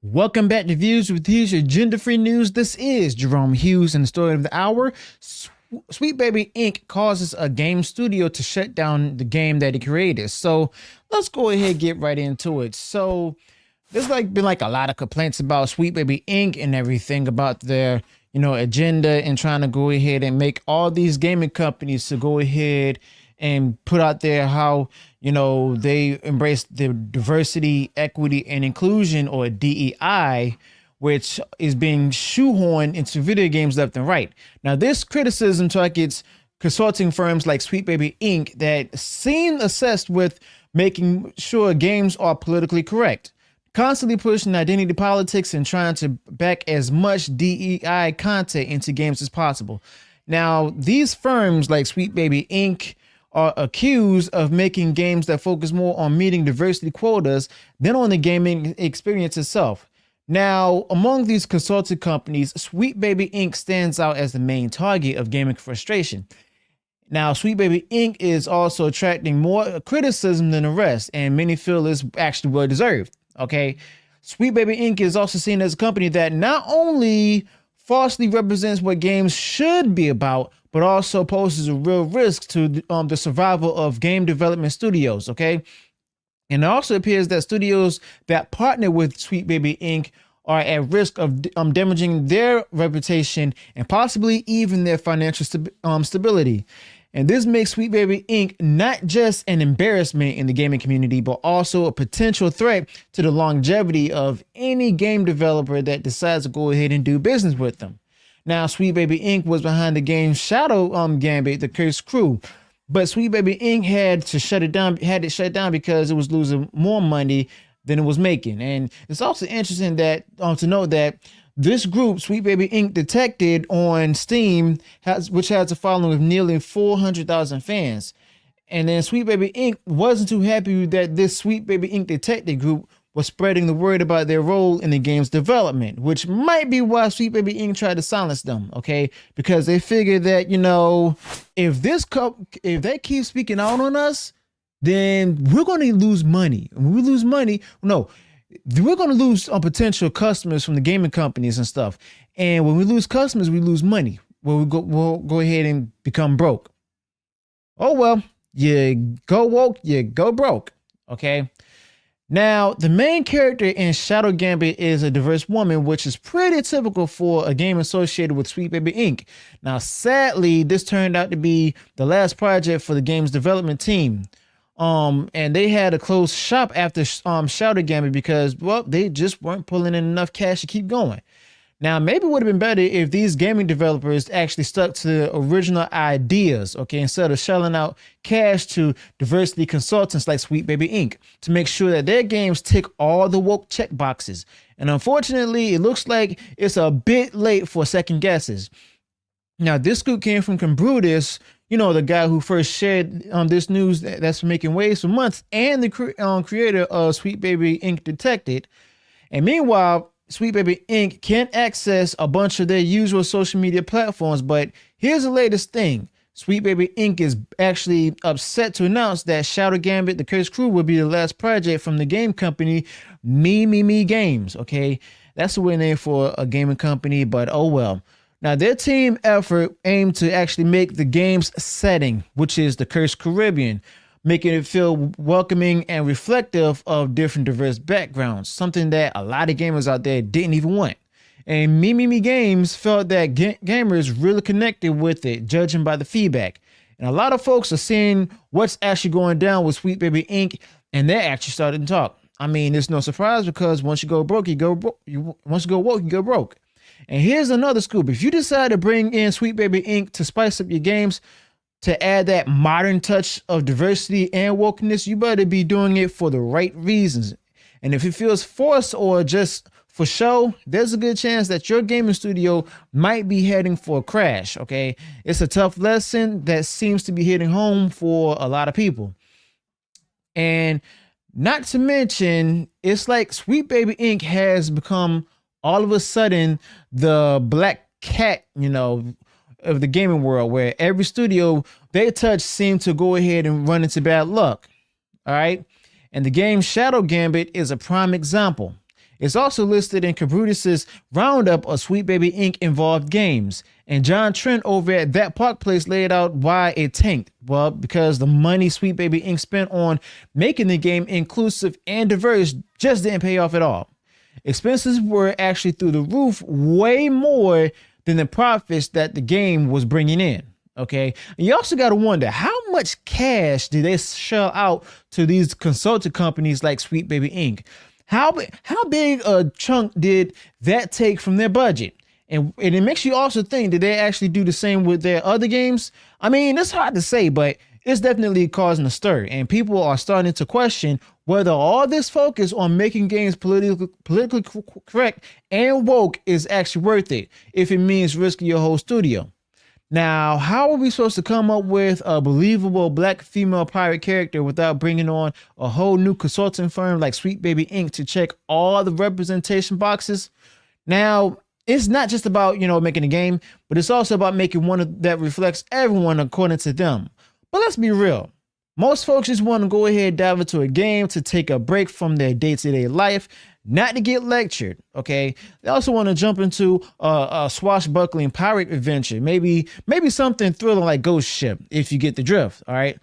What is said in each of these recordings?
Welcome back to Views with Hughes, your gender-free news. This is Jerome Hughes, and the story of the hour. Sweet Baby Inc. causes a game studio to shut down the game that it created. So let's go ahead and get right into it. So there's been a lot of complaints about Sweet Baby Inc. and everything about their agenda and trying to go ahead and make all these gaming companies to go ahead and put out there how they embrace the diversity, equity, and inclusion, or DEI, which is being shoehorned into video games left and right. Now, this criticism targets consulting firms like Sweet Baby Inc. that seem obsessed with making sure games are politically correct, constantly pushing identity politics and trying to back as much DEI content into games as possible. Now, these firms like Sweet Baby Inc. are accused of making games that focus more on meeting diversity quotas than on the gaming experience itself. Now, among these consulting companies, Sweet Baby Inc. stands out as the main target of gaming frustration. Now, Sweet Baby Inc. is also attracting more criticism than the rest, and many feel is actually well deserved. Okay, Sweet Baby Inc. is also seen as a company that not only falsely represents what games should be about, but also poses a real risk to the survival of game development studios, okay? And it also appears that studios that partner with Sweet Baby Inc. are at risk of damaging their reputation and possibly even their financial stability. And this makes Sweet Baby Inc. not just an embarrassment in the gaming community, but also a potential threat to the longevity of any game developer that decides to go ahead and do business with them. Now, Sweet Baby Inc. was behind the game Shadow Gambit, the Cursed Crew, but Sweet Baby Inc. had to shut it down because it was losing more money than it was making. And it's also interesting that to note that this group, Sweet Baby Inc. Detected on Steam, which has a following of nearly 400,000 fans. And then Sweet Baby Inc. wasn't too happy that this Sweet Baby Inc. Detected group was spreading the word about their role in the game's development, which might be why Sweet Baby Inc. tried to silence them, okay? Because they figured that, if they keep speaking out on us, then we're going to lose money. And when we lose money, we're going to lose potential customers from the gaming companies and stuff. And when we lose customers, we lose money. We'll go ahead and become broke. Oh, well, you go woke, you go broke, okay? Now, the main character in Shadow Gambit is a diverse woman, which is pretty typical for a game associated with Sweet Baby Inc. Now, sadly, this turned out to be the last project for the game's development team. And they had to close shop after Shadow Gambit because, well, they just weren't pulling in enough cash to keep going. Now, maybe it would have been better if these gaming developers actually stuck to the original ideas, okay, instead of shelling out cash to diversity consultants like Sweet Baby Inc. to make sure that their games tick all the woke check boxes. And unfortunately, it looks like it's a bit late for second guesses. Now, this scoop came from Brutus, the guy who first shared this news that's making waves for months, and the creator of Sweet Baby Inc. Detected. And meanwhile, Sweet Baby Inc. can't access a bunch of their usual social media platforms, but here's the latest thing. Sweet Baby Inc. is actually upset to announce that Shadow Gambit, the Cursed Crew, will be the last project from the game company Me Games, okay? That's the weird name for a gaming company, but oh well. Now, their team effort aimed to actually make the game's setting, which is the Cursed Caribbean, making it feel welcoming and reflective of different diverse backgrounds, something that a lot of gamers out there didn't even want. And Me Games felt that gamers really connected with it, judging by the feedback. And a lot of folks are seeing what's actually going down with Sweet Baby Inc., and they're actually starting to talk. I mean, it's no surprise because once you go broke, you go broke. Once you go woke, you go broke. And here's another scoop. If you decide to bring in Sweet Baby Inc. to spice up your games, to add that modern touch of diversity and wokeness, you better be doing it for the right reasons. And if it feels forced or just for show, there's a good chance that your gaming studio might be heading for a crash, okay? It's a tough lesson that seems to be hitting home for a lot of people. And not to mention, it's like Sweet Baby Inc. has become all of a sudden the black cat, of the gaming world, where every studio they touch seemed to go ahead and run into bad luck. All right. And the game Shadow Gambit is a prime example. It's also listed in Cabrutus's roundup of Sweet Baby Inc. involved games. And John Trent over at That Park Place laid out why it tanked. Well, because the money Sweet Baby Inc. spent on making the game inclusive and diverse just didn't pay off at all. Expenses were actually through the roof, way more than the profits that the game was bringing in. Okay. And you also got to wonder, how much cash did they shell out to these consulting companies like Sweet Baby Inc.? How big a chunk did that take from their budget? And it makes you also think, did they actually do the same with their other games? I mean, it's hard to say, but it's definitely causing a stir. And people are starting to question whether all this focus on making games politically correct and woke is actually worth it, if it means risking your whole studio. Now, how are we supposed to come up with a believable black female pirate character without bringing on a whole new consulting firm like Sweet Baby Inc. to check all the representation boxes? Now, it's not just about, making a game, but it's also about making one that reflects everyone according to them. But let's be real. Most folks just want to go ahead and dive into a game to take a break from their day-to-day life, not to get lectured, okay? They also want to jump into a swashbuckling pirate adventure, maybe something thrilling like Ghost Ship, if you get the drift, all right?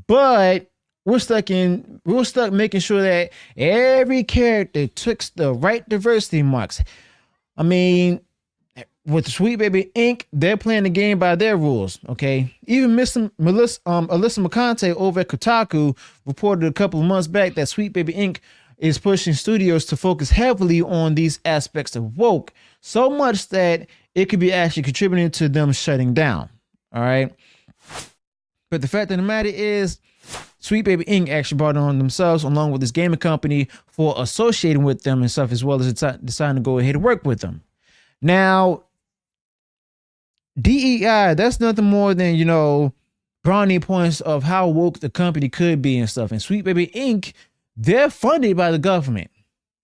But we're stuck making sure that every character ticks the right diversity marks. I mean, with Sweet Baby Inc., they're playing the game by their rules, okay? Even Alyssa McConaughey over at Kotaku reported a couple of months back that Sweet Baby Inc. is pushing studios to focus heavily on these aspects of woke, so much that it could be actually contributing to them shutting down, all right? But the fact of the matter is, Sweet Baby Inc. actually brought it on themselves, along with this gaming company, for associating with them and stuff, as well as deciding to go ahead and work with them. Now, DEI, that's nothing more than, brownie points of how woke the company could be and stuff. And Sweet Baby Inc., they're funded by the government.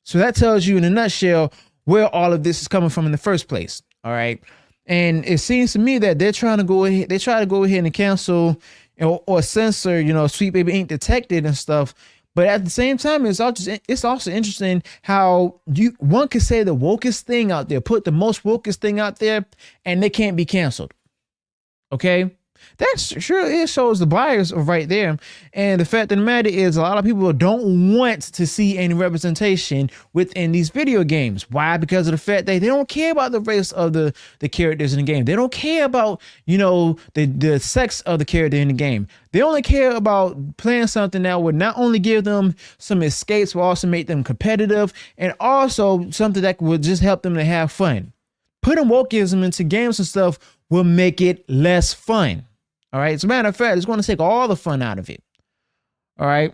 So that tells you in a nutshell where all of this is coming from in the first place. All right. And it seems to me that they try to go ahead and cancel or censor, Sweet Baby Inc. Detected and stuff. But at the same time, it's also interesting how one could say the wokest thing out there, put the most wokest thing out there, and they can't be canceled. Okay? That sure it shows the bias right there. And the fact of the matter is, a lot of people don't want to see any representation within these video games. Why? Because of the fact that they don't care about the race of the characters in the game. They don't care about, the sex of the character in the game. They only care about playing something that would not only give them some escapes, but also make them competitive, and also something that would just help them to have fun. Putting wokeism into games and stuff will make it less fun. All right. As a matter of fact, it's going to take all the fun out of it. All right.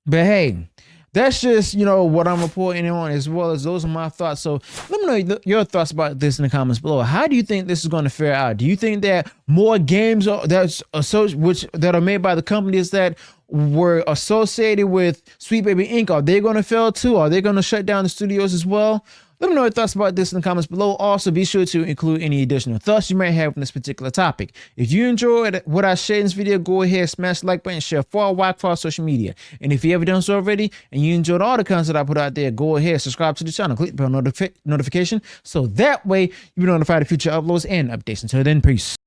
But hey, that's just, what I'm reporting on, as well as those are my thoughts. So let me know your thoughts about this in the comments below. How do you think this is going to fare out? Do you think that more games that are made by the companies that were associated with Sweet Baby Inc., are they going to fail too? Are they going to shut down the studios as well? Let me know your thoughts about this in the comments below. Also, be sure to include any additional thoughts you might have on this particular topic. If you enjoyed what I shared in this video, go ahead, smash the like button, share far wide for our social media. And if you haven't done so already and you enjoyed all the content I put out there, go ahead, subscribe to the channel, click the bell notification so that way you'll be notified of future uploads and updates. Until then, peace.